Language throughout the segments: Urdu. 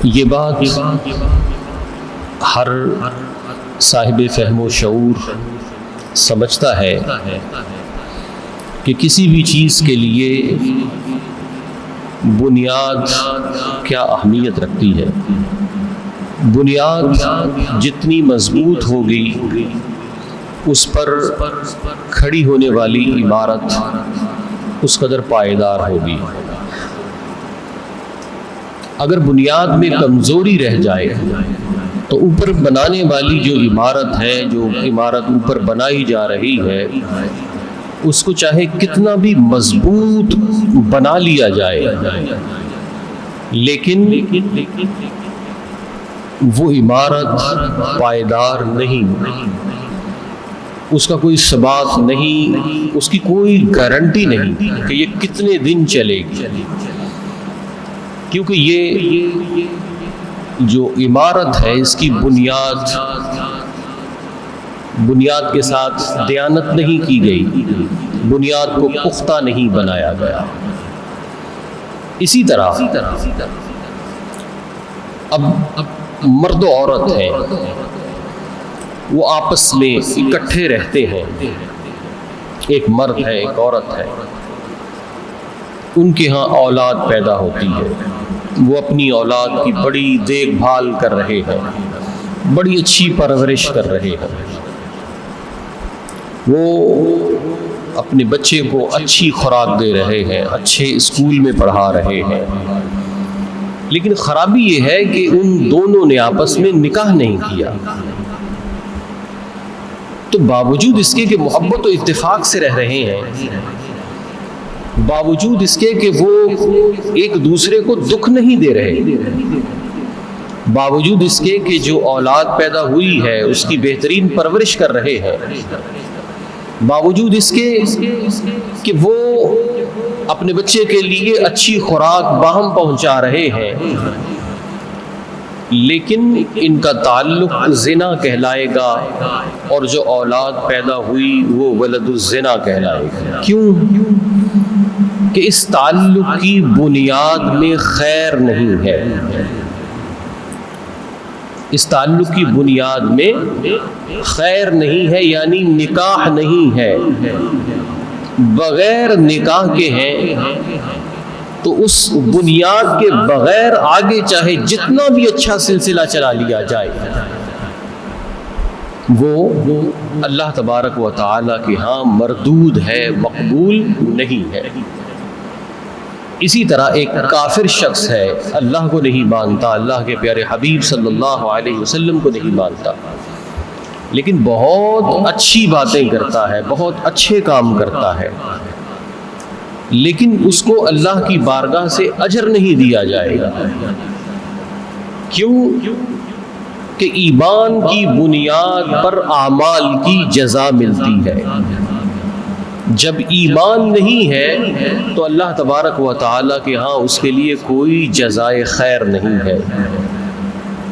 یہ بات ہر صاحب فہم و شعور سمجھتا ہے کہ کسی بھی چیز کے لیے بنیاد کیا اہمیت رکھتی ہے۔ بنیاد جتنی مضبوط ہوگی اس پر کھڑی ہونے والی عمارت اس قدر پائیدار ہوگی۔ اگر بنیاد میں کمزوری رہ جائے تو اوپر بنانے والی جو عمارت ہے، جو عمارت اوپر بنائی جا رہی ہے، اس کو چاہے کتنا بھی مضبوط بنا لیا جائے، لیکن وہ عمارت پائیدار نہیں، اس کا کوئی ثبات نہیں، اس کی کوئی گارنٹی نہیں کہ یہ کتنے دن چلے گی، کیونکہ یہ جو عمارت ہے اس کی بنیاد کے ساتھ دیانت نہیں کی گئی، بنیاد کو پختہ نہیں بنایا گیا۔ اسی طرح اب مرد و عورت ہیں، وہ آپس میں اکٹھے رہتے ہیں، ایک مرد ہے ایک عورت ہے، ان کے ہاں اولاد پیدا ہوتی ہے، وہ اپنی اولاد کی بڑی دیکھ بھال کر رہے ہیں، بڑی اچھی پرورش کر رہے ہیں، وہ اپنے بچے کو اچھی خوراک دے رہے ہیں، اچھے اسکول میں پڑھا رہے ہیں، لیکن خرابی یہ ہے کہ ان دونوں نے آپس میں نکاح نہیں کیا، تو باوجود اس کے کہ محبت و اتفاق سے رہ رہے ہیں، باوجود اس کے کہ وہ ایک دوسرے کو دکھ نہیں دے رہے، باوجود اس کے کہ جو اولاد پیدا ہوئی ہے اس کی بہترین پرورش کر رہے ہیں، باوجود اس کے کہ وہ اپنے بچے کے لیے اچھی خوراک باہم پہنچا رہے ہیں، لیکن ان کا تعلق زنا کہلائے گا، اور جو اولاد پیدا ہوئی وہ ولد الزنا کہلائے گا۔ کیوں؟ کہ اس تعلق کی بنیاد میں خیر نہیں ہے، اس تعلق کی بنیاد میں خیر نہیں ہے، یعنی نکاح نہیں ہے، بغیر نکاح کے ہیں، تو اس بنیاد کے بغیر آگے چاہے جتنا بھی اچھا سلسلہ چلا لیا جائے وہ اللہ تبارک و تعالی کے ہاں مردود ہے، مقبول نہیں ہے۔ اسی طرح ایک کافر شخص ہے، اللہ کو نہیں مانتا، اللہ کے پیارے حبیب صلی اللہ علیہ وسلم کو نہیں مانتا، لیکن بہت اچھی باتیں کرتا ہے، بہت اچھے کام کرتا ہے، لیکن اس کو اللہ کی بارگاہ سے اجر نہیں دیا جائے گا۔ کیوں؟ کہ ایمان کی بنیاد پر اعمال کی جزا ملتی ہے۔ جب ایمان نہیں ہے تو اللہ تبارک و تعالیٰ کے ہاں اس کے لیے کوئی جزائے خیر نہیں ہے۔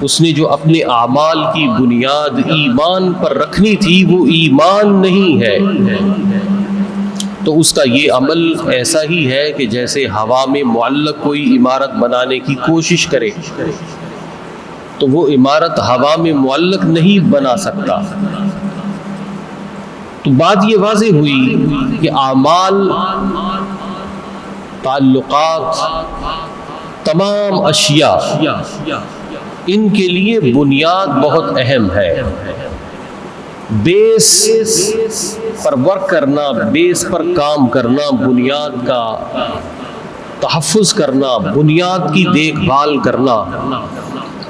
اس نے جو اپنے اعمال کی بنیاد ایمان پر رکھنی تھی وہ ایمان نہیں ہے، تو اس کا یہ عمل ایسا ہی ہے کہ جیسے ہوا میں معلق کوئی عمارت بنانے کی کوشش کرے، تو وہ عمارت ہوا میں معلق نہیں بنا سکتا۔ تو بات یہ واضح ہوئی کہ اعمال، تعلقات، تمام اشیاء، ان کے لیے بنیاد بہت اہم ہے۔ بیس پر ورک کرنا، بیس پر کام کرنا، بنیاد کا تحفظ کرنا، بنیاد کی دیکھ بھال کرنا،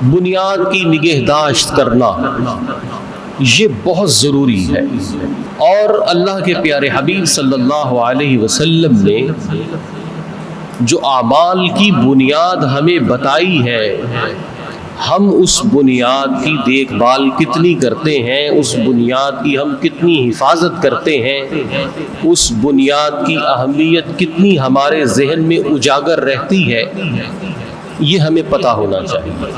بنیاد کی نگہداشت کرنا، یہ بہت ضروری ہے۔ اور اللہ کے پیارے حبیب صلی اللہ علیہ وسلم نے جو اعمال کی بنیاد ہمیں بتائی ہے، ہم اس بنیاد کی دیکھ بھال کتنی کرتے ہیں، اس بنیاد کی ہم کتنی حفاظت کرتے ہیں، اس بنیاد کی اہمیت کتنی ہمارے ذہن میں اجاگر رہتی ہے، یہ ہمیں پتہ ہونا چاہیے،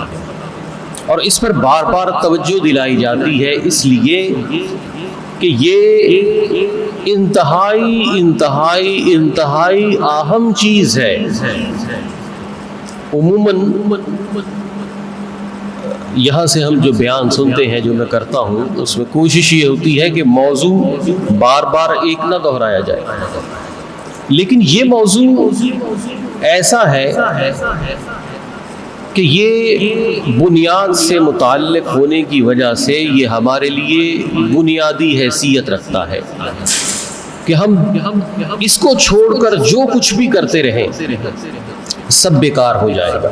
اور اس پر بار بار توجہ دلائی جاتی ہے، اس لیے کہ یہ انتہائی اہم چیز ہے. عموماً یہاں سے ہم جو بیان سنتے ہیں، جو میں کرتا ہوں، اس میں کوشش یہ ہوتی ہے کہ موضوع بار بار ایک نہ دہرایا جائے، لیکن یہ موضوع ایسا ہے کہ یہ بنیاد سے متعلق ہونے کی وجہ سے یہ ہمارے لیے بنیادی حیثیت رکھتا ہے کہ ہم اس کو چھوڑ کر جو کچھ بھی کرتے رہیں سب بیکار ہو جائے گا.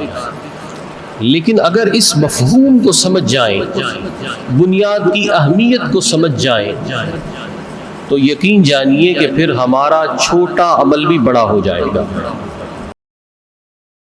لیکن اگر اس مفہوم کو سمجھ جائیں، بنیاد کی اہمیت کو سمجھ جائیں، تو یقین جانیے کہ پھر ہمارا چھوٹا عمل بھی بڑا ہو جائے گا.